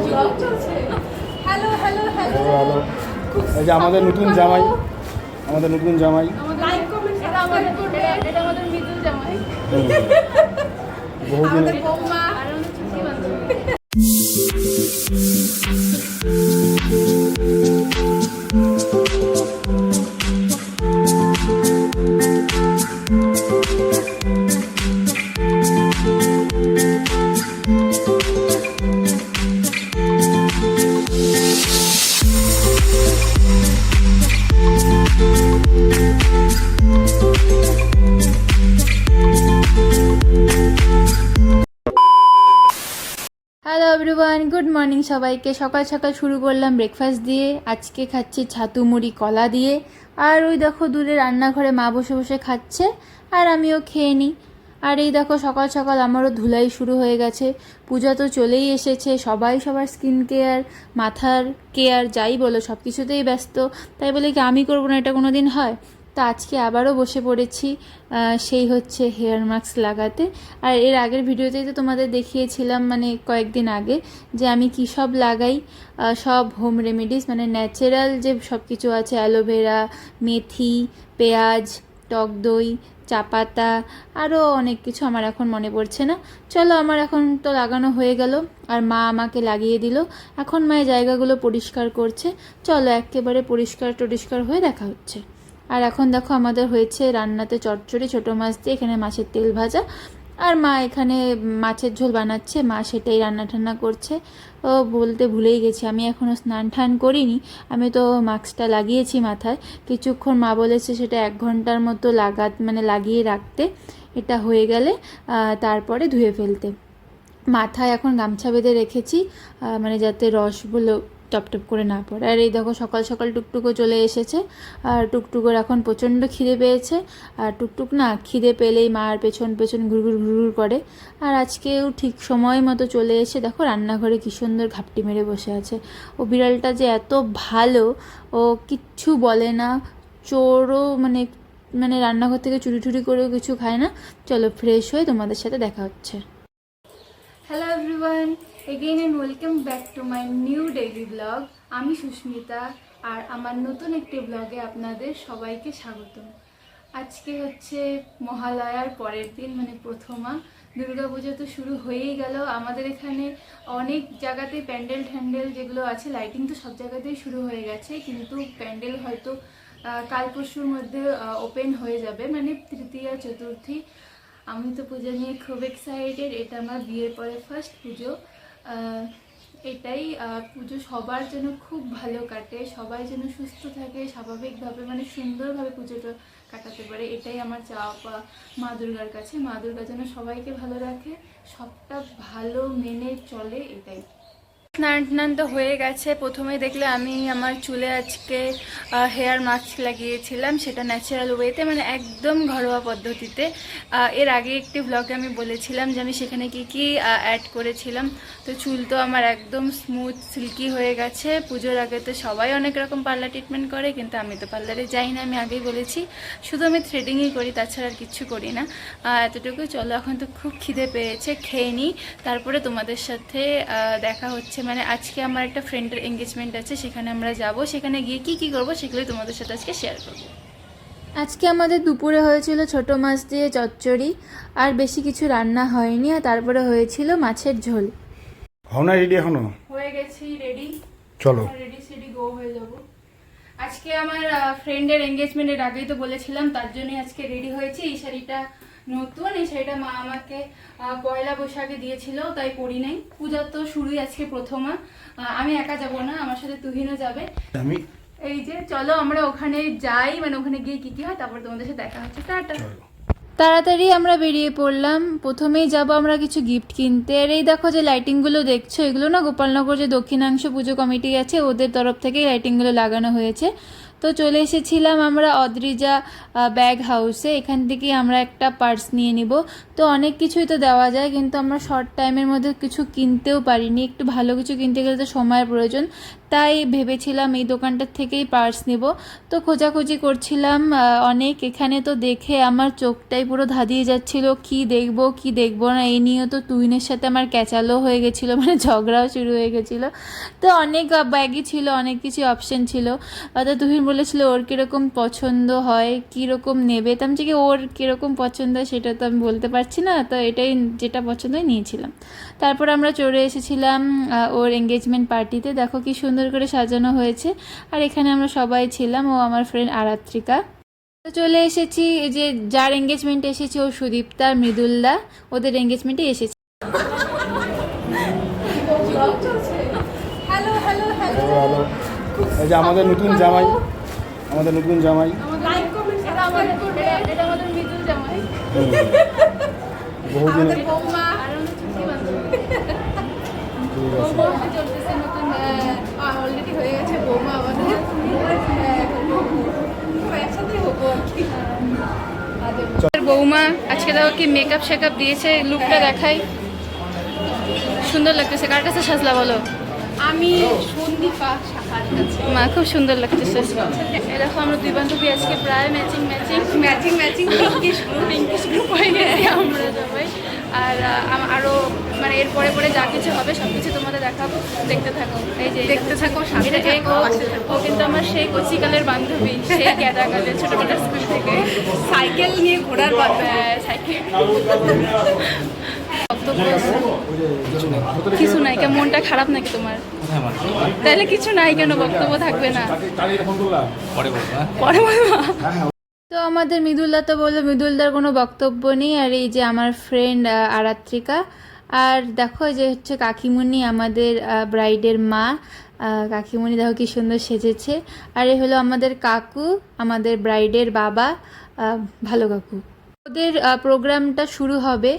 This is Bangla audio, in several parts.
Hello hello hello hello. এই যে আমাদের নতুন জামাই, আমাদের নতুন জামাই। লাইক কমেন্ট এটা আমাদের করবে, এটা আমাদের মৃদুল জামাই, বহুদিন আমাদের বৌমা আর আমাদের ছুটি বান্ধবী। হ্যালো এভরিওয়ান, গুড মর্নিং সবাইকে। সকাল সকাল শুরু করলাম ব্রেকফাস্ট দিয়ে। আজকে খাচ্ছি ছাতু মুড়ি কলা দিয়ে। আর ওই দেখো দূরে রান্নাঘরে মা বসে বসে খাচ্ছে আর আমিও খেয়ে নিই। আর এই দেখো সকাল সকাল আমারও ধুলাই শুরু হয়ে গেছে। পূজা তো চলেই এসেছে, সবাই সবার স্কিন কেয়ার, মাথার কেয়ার যাই বলো সব কিছুতেই ব্যস্ত। তাই বলে কি আমি করবো না, এটা কোনো দিন হয়? তো আজকে আবারও বসে পড়েছি সেই হচ্ছে হেয়ার মাস্ক লাগাতে। আর এর আগের ভিডিওতেই তো তোমাদের দেখিয়েছিলাম, মানে কয়েকদিন আগে, যে আমি কী সব লাগাই। সব হোম রেমেডিস, মানে ন্যাচারাল যে সব কিছু আছে, অ্যালোভেরা, মেথি, পেঁয়াজ, টক দই, চা পাতা, আরও অনেক কিছু আমার এখন মনে পড়ছে না। চলো, আমার এখন তো লাগানো হয়ে গেল আর মা আমাকে লাগিয়ে দিল। এখন মায়ের জায়গাগুলো পরিষ্কার করছে। চলো একেবারে পরিষ্কার টরিষ্কার হয়ে দেখা হচ্ছে। আর এখন দেখো আমাদের হয়েছে রান্নাতে চচ্চড়ি ছোটো মাছ দিয়ে, এখানে মাছের তেল ভাজা, আর মা এখানে মাছের ঝোল বানাচ্ছে। মা সেটাই রান্না টান্না করছে। ও বলতে ভুলেই গেছি, আমি এখনও স্নান টান করিনি। আমি তো মাস্কটা লাগিয়েছি মাথায়। কিছুক্ষণ মা বলেছে সেটা 1 ঘন্টার মতো লাগিয়ে রাখতে, এটা হয়ে গেলে তারপরে ধুয়ে ফেলতে। মাথায় এখন গামছা বেঁধে রেখেছি, মানে যাতে রসগুলো টপ টপ করে না পড়ে। আর এই দেখো সকাল সকাল টুকটুকও চলে এসেছে। আর টুকটুকোর এখন প্রচণ্ড খিদে পেয়েছে। আর টুকটুক না খিদে পেলেই মার পেছন পেছন ঘুরঘুর ঘুরঘুর করে। আর আজকেও ঠিক সময় মতো চলে এসে দেখো রান্নাঘরে কী সুন্দর ঘাপটি মেরে বসে আছে। ও বিড়ালটা যে এত ভালো, ও কিচ্ছু বলে না, চোরও মানে রান্নাঘর থেকে চুরি টুরি করেও কিছু খায় না। চলো ফ্রেশ হয়ে তোমাদের সাথে দেখা হচ্ছে। Hello everyone, again and welcome back to my new daily blog. আমি সুস্মিতা আর আমার নতুন একটি ব্লগে আপনাদের সবাইকে স্বাগতম। আজকে হচ্ছে মহালয়ার পরের দিন, মানে প্রথমা। দুর্গাপুজো তো শুরু হয়েই গেল। আমাদের এখানে অনেক জায়গাতেই প্যান্ডেল ট্যান্ডেল যেগুলো আছে, লাইটিং তো সব জায়গাতেই শুরু হয়ে গেছে, কিন্তু প্যান্ডেল হয়তো কাল পরশুর মধ্যে ওপেন হয়ে যাবে, মানে তৃতীয়া চতুর্থী। আমি তো পুজো নিয়ে খুব এক্সাইটেড। এটা আমার বিয়ের পরে ফার্স্ট পুজো। এটাই পুজো সবার যেন খুব ভালো কাটে, সবাই যেন সুস্থ থাকে, স্বাভাবিকভাবে মানে সুন্দরভাবে পুজোটা কাটাতে পারে, এটাই আমার চাওয়া পাওয়া মা দুর্গার কাছে। মা দুর্গা যেন সবাইকে ভালো রাখে, সবটা ভালো মেনে চলে, এটাই। স্নান টান তো হয়ে গেছে। প্রথমে দেখলে আমি আমার চুলে আজকে হেয়ার মাস্ক লাগিয়েছিলাম, সেটা ন্যাচারাল ওয়েতে, মানে একদম ঘরোয়া পদ্ধতিতে। এর আগে একটি ব্লগে আমি বলেছিলাম যে আমি সেখানে কি কি অ্যাড করেছিলাম। তো চুল তো আমার একদম স্মুথ সিল্কি হয়ে গেছে। পুজোর আগে তো সবাই অনেক রকম পার্লার ট্রিটমেন্ট করে, কিন্তু আমি তো পার্লারে যাই না, আমি আগেই বলেছি। শুধু আমি থ্রেডিংই করি, তাছাড়া আর কিচ্ছু করি না। এতটুকু। চলো এখন তো খুব খিদে পেয়েছে, খেয়ে নিই, তারপরে তোমাদের সাথে দেখা হচ্ছে। মানে আজকে আমার একটা ফ্রেন্ডের এঙ্গেজমেন্ট আছে, সেখানে আমরা যাব। সেখানে গিয়ে কি কি করবো সেগুলোই তোমাদের সাথে আজকে শেয়ার করব। আজকে আমাদের দুপুরে হয়েছিল ছোটো মাছ দিয়ে চচ্চড়ি, আর বেশি কিছু রান্না হয়নি। আর তারপরে হয়েছিল মাছের ঝোল। হও না রেডি এখনো? হয়ে গেছি রেডি। চলো রেডি সেডি গো হয়ে যাব। আজকে আমার ফ্রেন্ডের এঙ্গেজমেন্টের আগেই তো বলেছিলাম, তার জন্যই আজকে রেডি হয়েছি। এই শাড়িটা নতুন, এই শাড়িটা মা আমাকে পয়লা বৈশাখে দিয়েছিল, তাই পরি নাই। পূজা তো শুরুই আজকে প্রথমা। আমি একা যাব না, আমার সাথে তুহিনও যাবে। আমি এই যে চলো আমরা ওখানে যাই, মানে ওখানে গিয়ে কি কি হয় তারপর তোমাদের সাথে দেখা হচ্ছে। টাটা। তাড়াতাড়ি আমরা বেরিয়ে পড়লাম। প্রথমেই যাব আমরা কিছু গিফট কিনতে। আর এই দেখো যে লাইটিংগুলো দেখছো, এগুলো না গোপালনগর যে দক্ষিণাংশ পুজো কমিটি আছে, ওদের তরফ থেকে লাইটিংগুলো লাগানো হয়েছে। তো চলে এসেছিলাম আমরা অদ্রিজা ব্যাগ হাউসে। এখান থেকে আমরা একটা পার্স নিয়ে নিব। তো অনেক কিছুই তো দেওয়া যায়, কিন্তু আমরা শর্ট টাইমের মধ্যে কিছু কিনতেও পারিনি। একটু ভালো কিছু কিনতে গেলে তো সময়ের প্রয়োজন, তাই ভেবেছিলাম এই দোকানটার থেকেই পার্স নেব। তো খোঁজাখুঁজি করছিলাম অনেক। এখানে তো দেখে আমার চোখটাই পুরো ধাঁধিয়ে যাচ্ছিল, কি দেখবো কি দেখবো না। এই নিয়েও তো তুহিনের সাথে আমার ক্যাচালও হয়ে গেছিলো, মানে ঝগড়াও শুরু হয়ে গেছিলো। তো অনেক ব্যাগই ছিল, অনেক কিছু অপশন ছিল। তো তুহিন বলেছিল ওর কীরকম পছন্দ হয়, কীরকম নেবে। তো আমি যে ওর কীরকম পছন্দ হয় সেটা তো আমি বলতে পারছি না, তো এটাই যেটা পছন্দ হয় নিয়েছিলাম। তারপর আমরা চলে এসেছিলাম ওর এঙ্গেজমেন্ট পার্টিতে। দেখো কি সুন্দর করে সাজানো হয়েছে, আর এখানে আমরা সবাই ছিলাম, ও আমার ফ্রেন্ড আরাত্রিকা। তো চলে এসেছি, যে যার এঙ্গেজমেন্টে এসেছে ও সুদীপ্তা আর মৃদুলদা, ওদের এঙ্গেজমেন্টে এসেছে। Hello hello hello. হ্যালো, এই যে আমাদের নতুন জামাই, আমাদের নতুন জামাই। লাইক কমেন্ট এটা আমাদের করবে, এটা আমাদের মৃদুল জামাই, বহুদিন আমাদের বৌমা আর আমাদের ছুটি বান্ধবী। বৌমা চলতেছে নতুন, অলরেডি হয়ে গেছে বৌমা আমাদের। একসাথে হবো আর কি। বৌমা আজকে দেখো কি মেকআপ শেকআপ দিয়েছে, লুকটা দেখাই। সুন্দর লাগতেছে। কার কাছে সাজলা বলো? আমি সন্দীপা শাখার কাছে। মা খুব সুন্দর লাগতেছে। এই দেখো আমরা দুই বান্ধবী আজকে প্রায় matching matching matching matching pinkish group হয়ে গেছি আমরা সবাই। আর আরও মানে এর পরে পরে যা কিছু হবে সব কিছু তোমাদের দেখাবো, দেখতে থাকো। এই যে দেখতে থাকো, সাথে থাকো। ও কিন্তু আমার সেই কচিকালের বান্ধবী, সেই গ্যাদাকালের ছোটবেলার স্কুল থেকে সাইকেল নিয়ে ঘোরার সাইকেল। কিছু নাই কেন? মনটা খারাপ নাকি তোমার? তাহলে কিছু নাই কেন? বক্তব্য থাকবে না? পরে বলবো। তো আমাদের মৃদুলদা তো বললো মৃদুলদার কোনো বক্তব্য নেই। আর এই যে আমার ফ্রেন্ড আরাত্রিকা, আর দেখো এই যে হচ্ছে কাকিমণি, আমাদের ব্রাইডের মা। কাকিমণি দেখো কি সুন্দর সেজেছে। আর এই হলো আমাদের কাকু, আমাদের ব্রাইডের বাবা, ভালো কাকু। ওদের প্রোগ্রামটা শুরু হবে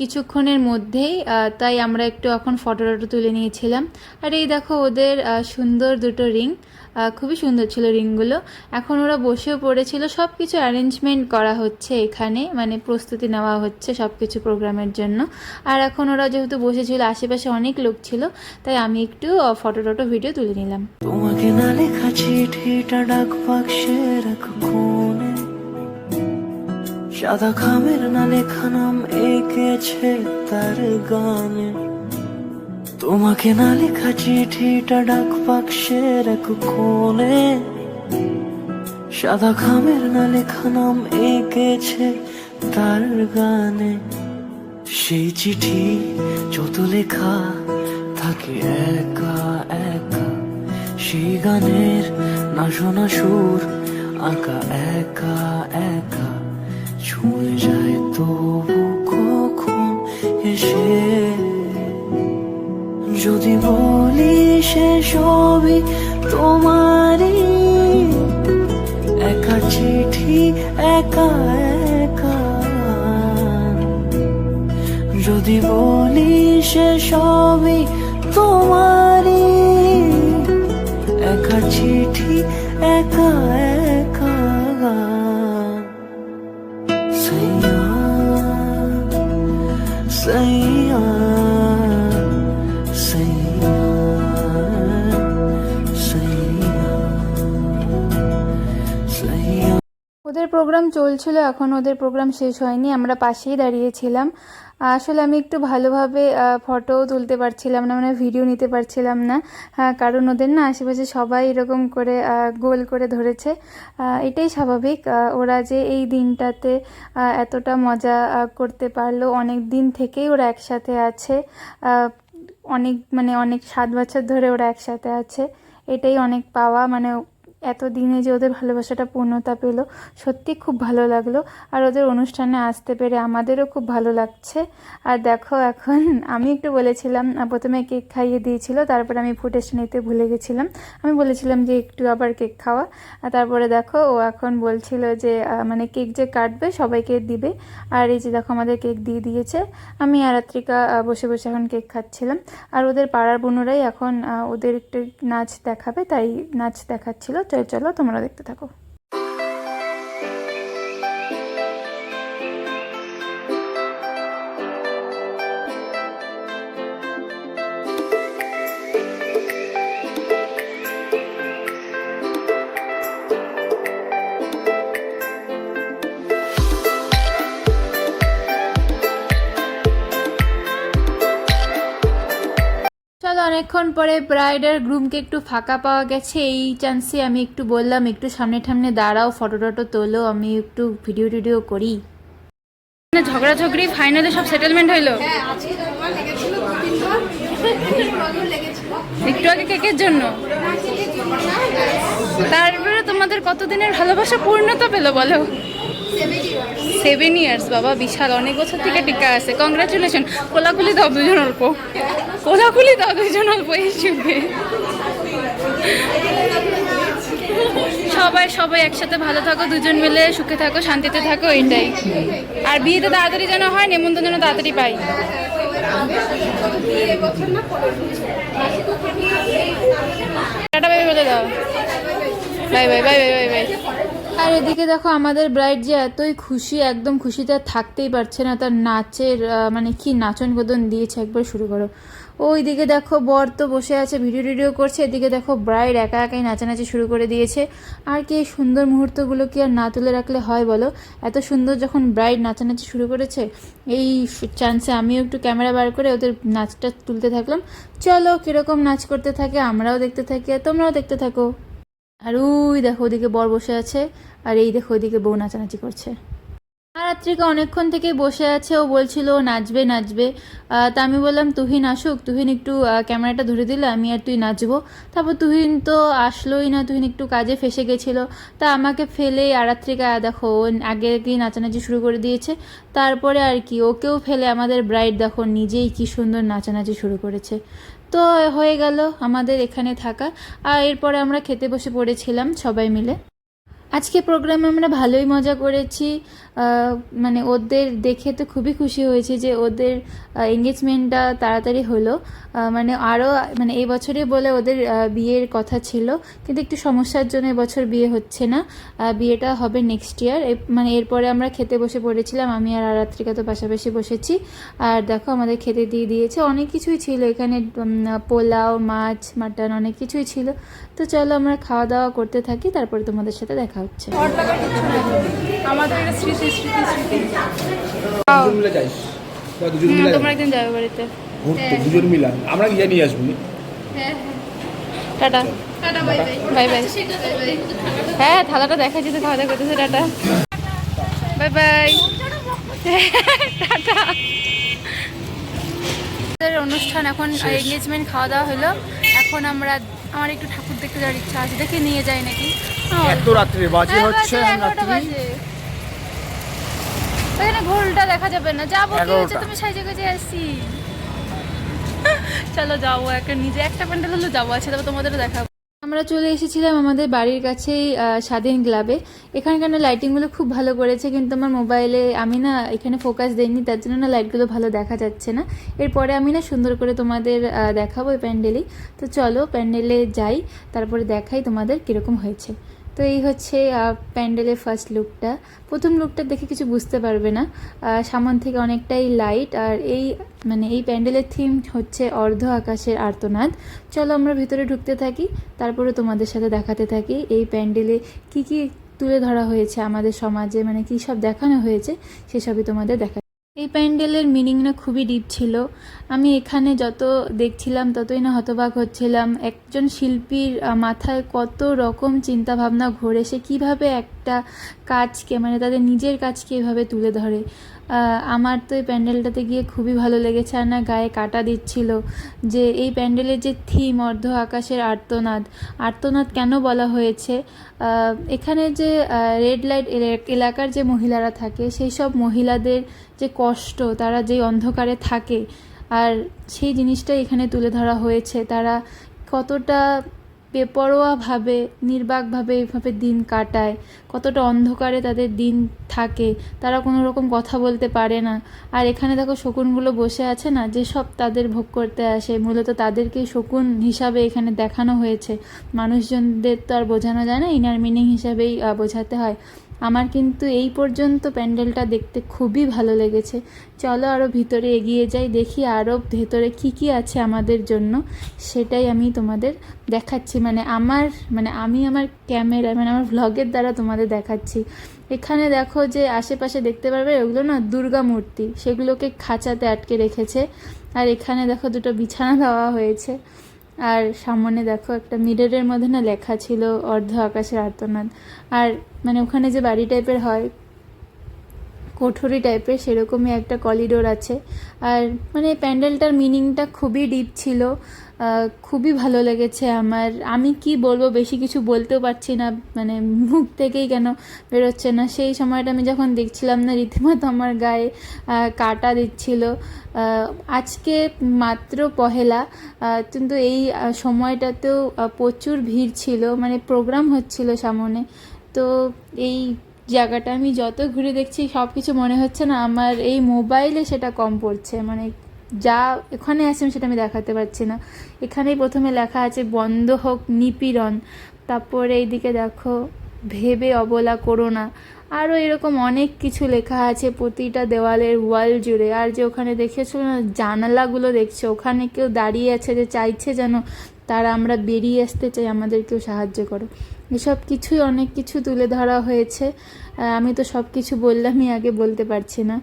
কিছুক্ষণের মধ্যেই, তাই আমরা একটু এখন ফটো তুলে নিয়েছিলাম। আর এই দেখো ওদের সুন্দর দুটো রিং, খুবই সুন্দর ছিল রিংগুলো। এখন ওরা বসেও পড়েছিল, সব কিছু অ্যারেঞ্জমেন্ট করা হচ্ছে এখানে, মানে প্রস্তুতি নেওয়া হচ্ছে সব কিছু প্রোগ্রামের জন্য। আর এখন ওরা যেহেতু বসেছিল, আশেপাশে অনেক লোক ছিল, তাই আমি একটু ফটো ভিডিও তুলে নিলাম। তোমাকে না লেখা চিঠিটা ডাক বাক্সে রাখো কোণে, সাদা খামের না লেখা নাম এঁকেছে তার গানে। তোমাকে না লেখা চিঠিটা ডাক বাক্সে রাখো কোণে, সাদা খামের না লেখা নাম এঁকেছে তার গানে। সেই চিঠি যত লেখা থাকে একা একা, সেই গানের না শোনা সুর আঁকা একা একা, ছুঁয়ে যায় তবু কখন এসে। যদি বলি সে সবই তোমারই, একা চিঠি একা একা। যদি বলি সে সবই তোমারই, একা চিঠি একা একা। সৈয়া সৈয়া সৈয়া সৈয়া সৈয়া। ওদের প্রোগ্রাম চলছিল, এখন ওদের প্রোগ্রাম শেষ হয়নি, আমরা পাশেই দাঁড়িয়েছিলাম। আসলে আমি একটু ভালোভাবে ফটোও তুলতে পারছিলাম না, মানে ভিডিও নিতে পারছিলাম না, কারণ ওদের না আশেপাশে সবাই এরকম করে গোল করে ধরেছে। এটাই স্বাভাবিক। ওরা যে এই দিনটাতে এতটা মজা করতে পারলো, অনেক দিন থেকেই ওরা একসাথে আছে, অনেক 7 বছর ধরে ওরা একসাথে আছে। এটাই অনেক পাওয়া, মানে এত দিনে যে ওদের ভালোবাসাটা পূর্ণতা পেল, সত্যি খুব ভালো লাগলো। আর ওদের অনুষ্ঠানে আসতে পেরে আমাদেরও খুব ভালো লাগছে। আর দেখো এখন আমি একটু বলেছিলাম, প্রথমে কেক খাইয়ে দিয়েছিল, তারপরে আমি ফুটেজটা নিতে ভুলে গেছিলাম। আমি বলেছিলাম যে একটু আবার কেক খাওয়া, আর তারপরে দেখো ও এখন বলছিল যে মানে কেক যে কাটবে সবাইকে দিবে। আর এই যে দেখো আমাদের কেক দিয়ে দিয়েছে। আমি আর আরাত্রিকা বসে বসে এখন কেক খাচ্ছিলাম। আর ওদের পাড়ার বোনরাই এখন ওদের একটু নাচ দেখাবে, তাই নাচ দেখাচ্ছিল, চলো চলো তোমরা দেখতে থাকো। চলো অনেকক্ষণ পরে ব্রাইড আর গ্রুমকে একটু ফাঁকা পাওয়া গেছে, এই চান্সে আমি একটু বললাম একটু সামনে ঠামনে দাঁড়াও, ফটো টটো তোলো, আমি একটু ভিডিও টিডিও করি। ঝগড়াঝগড়ি ফাইনালি সব সেটেলমেন্ট হইলো। একটু আগে কেকের জন্য, তারপরে তোমাদের কতদিনের ভালোবাসা পূর্ণতা পেলো বলো? 7 ইয়ার্স, বাবা বিশাল, অনেক বছর থেকে টিকা আছে। কংগ্রাচুলেশন, কোলাকুলি দাও দুজন অল্প, কোলাকুলি দাও দুজন অল্প এই যুগে। সবাই সবাই একসাথে ভালো থাকো, দুজন মিলে সুখে থাকো, শান্তিতে থাকো, এটাই। আর বিয়েতে তাড়াতাড়ি যেন হয়, নেমন্তন্ন যেন তাড়াতাড়ি পাই। টাটা বাই বলে দাও, bye bye bye bye bye bye. আর এদিকে দেখো আমাদের ব্রাইড যে এতই খুশি, একদম খুশিতে আর থাকতেই পারছে না, তার নাচের মানে কি নাচন গোদন দিয়েছে, একবার শুরু করো। ওইদিকে দেখো বর তো বসে আছে ভিডিও টিডিও করছে, এদিকে দেখো ব্রাইড একা একাই নাচানাচি শুরু করে দিয়েছে। আর কি এই সুন্দর মুহূর্তগুলো কি আর না তুলে রাখলে হয় বলো? এত সুন্দর যখন ব্রাইড নাচানাচি শুরু করেছে, এই চান্সে আমিও একটু ক্যামেরা বার করে ওদের নাচটা তুলতে থাকলাম। চলো কীরকম নাচ করতে থাকে আমরাও দেখতে থাকি আর তোমরাও দেখতে থাকো। আর ওই দেখো ওদিকে বর বসে আছে, আর এই দেখো ওদিকে বউ নাচানাচি করছে। আর রাত্রিকা অনেকক্ষণ থেকে বসে আছে, ও বলছিল ও নাচবে নাচবে। তা আমি বললাম তুহিন আসুক, তুহিন একটু ক্যামেরাটা ধরে দিলে আমি আর তুই নাচবো। তারপর তুহিন তো আসলোই না, তুহিন একটু কাজে ফেসে গেছিলো, তা আমাকে ফেলে আর রাত্রিকা দেখো ও আগে আগেই নাচানাচি শুরু করে দিয়েছে। তারপরে আর কি ওকেও ফেলে আমাদের ব্রাইড দেখো নিজেই কি সুন্দর নাচানাচি শুরু করেছে। তো হয়ে গেল আমাদের এখানে থাকা, আর এরপরে আমরা খেতে বসে পড়েছিলাম সবাই মিলে। আজকে প্রোগ্রামে আমরা ভালোই মজা করেছি, মানে ওদের দেখে তো খুবই খুশি হয়েছে যে ওদের এঙ্গেজমেন্টটা তাড়াতাড়ি হলো। মানে আরও মানে এই বছরই বলে ওদের বিয়ের কথা ছিল, কিন্তু একটু সমস্যার জন্য এবছর বিয়ে হচ্ছে না, বিয়েটা হবে নেক্সট ইয়ার। মানে এরপরে আমরা খেতে বসে পড়েছিলাম, আমি আর রাত্রিকা তো পাশাপাশি বসেছি। আর দেখো আমাদের খেতে দিয়ে দিয়েছে, অনেক কিছুই ছিল এখানে, পোলাও, মাছ, মাটন, অনেক কিছুই ছিল। তো চলো আমরা খাওয়া দাওয়া করতে থাকি, তারপরে তোমাদের সাথে দেখা হচ্ছে। আমাদের এটা স্মৃতি স্মৃতি স্মৃতি। দুজন মিলে যাইস বা দুজন মিলে তোমরা একদিন যাবে বাড়িতে ঘুরতে, দুজন মিলে আমরা গিয়ে নিয়ে আসবো। Tata tata bye bye bye bye. Bye by. হ্যাঁ থালাটা দেখা যেতে, খাওয়া দাওয়া করতেছে। Tata bye bye tata. আমাদের অনুষ্ঠান এখন এঙ্গেজমেন্ট খাওয়া দাওয়া হলো, এখন আমার একটু ঠাকুর দেখতে যাওয়ার ইচ্ছা আছে, দেখে নিয়ে যাই নাকি। এত রাত্রে বাজে হচ্ছে 11টা বাজে, এখানে ঘোলটা দেখা যাবে না, যাবো কি হচ্ছে, 11টা। তুমি সাইজে গুজে আসছি। চলো যাবো, একটা প্যান্ডেল হলো যাবো, আছে তারপর তোমাদেরও দেখাবো। আমরা চলে এসেছিলাম আমাদের বাড়ির কাছেই স্বাধীন ক্লাবে। এখানকার লাইটিংগুলো খুব ভালো করেছে, কিন্তু আমার মোবাইলে আমি না এখানে ফোকাস দেইনি, তার জন্য না লাইটগুলো ভালো দেখা যাচ্ছে না। এরপরে আমি না সুন্দর করে তোমাদের দেখাবো এই প্যান্ডেলেই। তো চলো প্যান্ডেলে যাই, তারপরে দেখাই তোমাদের কীরকম হয়েছে। তো এই হচ্ছে প্যান্ডেলের ফার্স্ট লুকটা। প্রথম লুকটা দেখে কিছু বুঝতে পারবে না, সামন থেকে অনেকটাই লাইট। আর এই প্যান্ডেলের থিম হচ্ছে অর্ধ আকাশের আর্তনাদ। চলো আমরা ভিতরে ঢুকতে থাকি, তারপরে তোমাদের সাথে দেখাতে থাকি এই প্যান্ডেলে কি কি তুলে ধরা হয়েছে আমাদের সমাজে, মানে কী সব দেখানো হয়েছে সেসবই তোমাদের দেখা। এই প্যান্ডেলের মিনিং না খুবই ডিপ ছিল। আমি এখানে যত দেখছিলাম ততই না হতবাক হচ্ছিলাম। একজন শিল্পীর মাথায় কত রকম চিন্তা ভাবনা ঘোরে, সে কীভাবে একটা কাজকে মানে তাদের নিজের কাজকে এভাবে তুলে ধরে। আমার তো এই প্যান্ডেলটাতে গিয়ে খুবই ভালো লেগেছে, আর না গায়ে কাটা দিচ্ছিল যে এই প্যান্ডেলের যে থিম অর্ধ আকাশের আর্তনাদ, আর্তনাদ কেন বলা হয়েছে। এখানে যে রেড লাইট এলাকার যে মহিলারা থাকে, সেই সব মহিলাদের যে কষ্ট, তারা যেই অন্ধকারে থাকে, আর সেই জিনিসটাই এখানে তুলে ধরা হয়েছে। তারা কতটা বেপরোয়াভাবে নির্বাকভাবে এইভাবে দিন কাটায়, কতটা অন্ধকারে তাদের দিন থাকে, তারা কোনো রকম কথা বলতে পারে না। আর এখানে দেখো শকুনগুলো বসে আছে না, যেসব তাদের ভোগ করতে আসে, মূলত তাদেরকেই শকুন হিসাবে এখানে দেখানো হয়েছে। মানুষজনদের তো আর বোঝানো যায় না, ইনার মিনিং হিসাবেই বোঝাতে হয়। আমার কিন্তু এই পর্যন্ত প্যান্ডেলটা দেখতে খুবই ভালো লেগেছে। চলো আরও ভিতরে এগিয়ে যাই, দেখি আরও ভেতরে কি আছে আমাদের জন্য, সেটাই আমি তোমাদের দেখাচ্ছি। আমি আমার ক্যামেরা আমার ভ্লগের দ্বারা তোমাদের দেখাচ্ছি। এখানে দেখো যে আশেপাশে দেখতে পারবে ওগুলো না দুর্গা মূর্তি, সেগুলোকে খাঁচাতে আটকে রেখেছে। আর এখানে দেখো দুটো বিছানা দেওয়া হয়েছে। আর সামনে দেখো একটা মিররের মধ্যে না লেখা ছিল অর্ধ আকাশের আর্তনাদ। আর ওখানে যে বাড়ি টাইপের হয়, কোঠরি টাইপের, সেরকমই একটা করিডোর আছে। আর প্যান্ডেলটার মিনিংটা খুবই ডিপ ছিল, খুবই ভালো লেগেছে আমার। আমি কি বলবো, বেশি কিছু বলতেও পারছি না, মুখ থেকেই কেন বেরোচ্ছে না। সেই সময়টা আমি যখন দেখছিলাম না, রীতিমতো আমার গায়ে কাঁটা দিচ্ছিল। আজকে মাত্র পহেলা, কিন্তু এই সময়টাতেও প্রচুর ভিড় ছিল, প্রোগ্রাম হচ্ছিল সামনে। তো এই জায়গাটা আমি যত ঘুরে দেখছি সব কিছু মনে হচ্ছে না আমার এই মোবাইলে সেটা কম পড়ছে। যা এখানে আছে সেটা আমি দেখাতে পারছি না। এখানেই প্রথমে লেখা আছে বন্ধ হোক নিপীড়ন, তারপরে এইদিকে দেখো ভেবে অবলা করো না, আরও এরকম অনেক কিছু লেখা আছে প্রতিটা দেওয়ালের ওয়াল জুড়ে। আর যে ওখানে দেখেছো না জানালাগুলো দেখছো, ওখানে কেউ দাঁড়িয়ে আছে যে চাইছে যেন তারা আমরা বেরিয়ে আসতে চাই, আমাদেরকেও সাহায্য করো। এসব কিছুই অনেক কিছু তুলে ধরা হয়েছে। আমি তো সব কিছু বললামই, আগে বলতে পারছি না।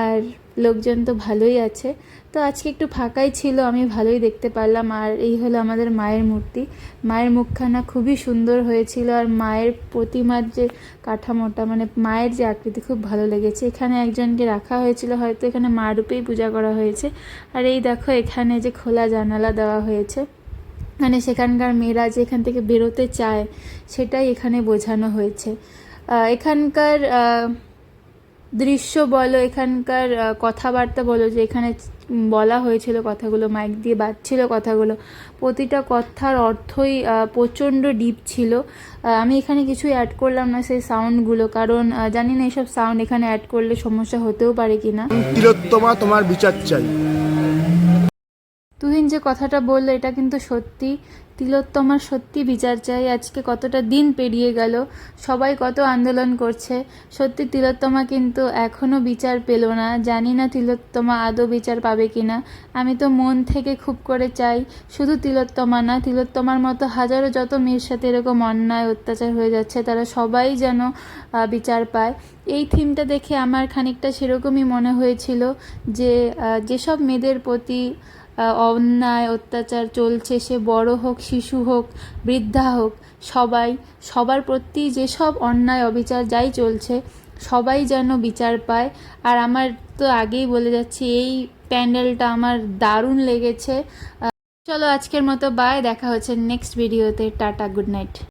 আর লোকজন তো ভালোই আছে। তো আজকে একটু ফাঁকাই ছিল, আমি ভালোই দেখতে পারলাম। আর এই হলো আমাদের মায়ের মূর্তি। মায়ের মুখখানা খুবই সুন্দর হয়েছিল। আর মায়ের প্রতিমার যে কাঠামোটা, মায়ের যে আকৃতি, খুব ভালো লেগেছে। এখানে একজনকে রাখা হয়েছিল, হয়তো এখানে মা রূপেই পূজা করা হয়েছে। আর এই দেখো এখানে যে খোলা জানালা দেওয়া হয়েছে, সেখানকার মেয়েরা যে এখান থেকে বেরোতে চায় সেটাই এখানে বোঝানো হয়েছে। এখানকার দৃশ্য বলো, এখানকার কথাবার্তা বলো, যে এখানে বলা হয়েছিল কথাগুলো, মাইক দিয়ে বাজছিল কথাগুলো, প্রতিটা কথার অর্থই প্রচণ্ড ডিপ ছিল। আমি এখানে কিছুই অ্যাড করলাম না সেই সাউন্ডগুলো, কারণ জানি না এইসব সাউন্ড এখানে অ্যাড করলে সমস্যা হতেও পারে কিনা। তিলোত্তমা তোমার বিচার চাই। তুহিন যে কথাটা বললো এটা কিন্তু সত্যি, তিলোত্তমার সত্যি বিচার চাই। আজকে কতটা দিন পেরিয়ে গেল, সবাই কত আন্দোলন করছে, সত্যি তিলোত্তমা কিন্তু এখনও বিচার পেল না। জানি না তিলোত্তমা আদৌ বিচার পাবে কিনা। আমি তো মন থেকে খুব করে চাই, শুধু তিলোত্তমা না, তিলোত্তমার মতো হাজারো যত মেয়ের সাথে এরকম অন্যায় অত্যাচার হয়ে যাচ্ছে, তারা সবাই যেন বিচার পায়। এই থিমটা দেখে আমার খানিকটা সেরকমই মনে হয়েছিল, যে যেসব মেয়েদের প্রতি অন্যায় অত্যাচার চলছে, সে বড় হোক, শিশু হোক, বৃদ্ধা হোক, সবার প্রতি যেসব অন্যায় অবিচার যাই চলছে, সবাই যেন বিচার পায়। আর আমার তো আগেই বলে যাচ্ছি, এই প্যান্ডেলটা আমার দারুণ লেগেছে। চলো আজকের মতো বাই, দেখা হচ্ছে নেক্সট ভিডিওতে। Tata, good night.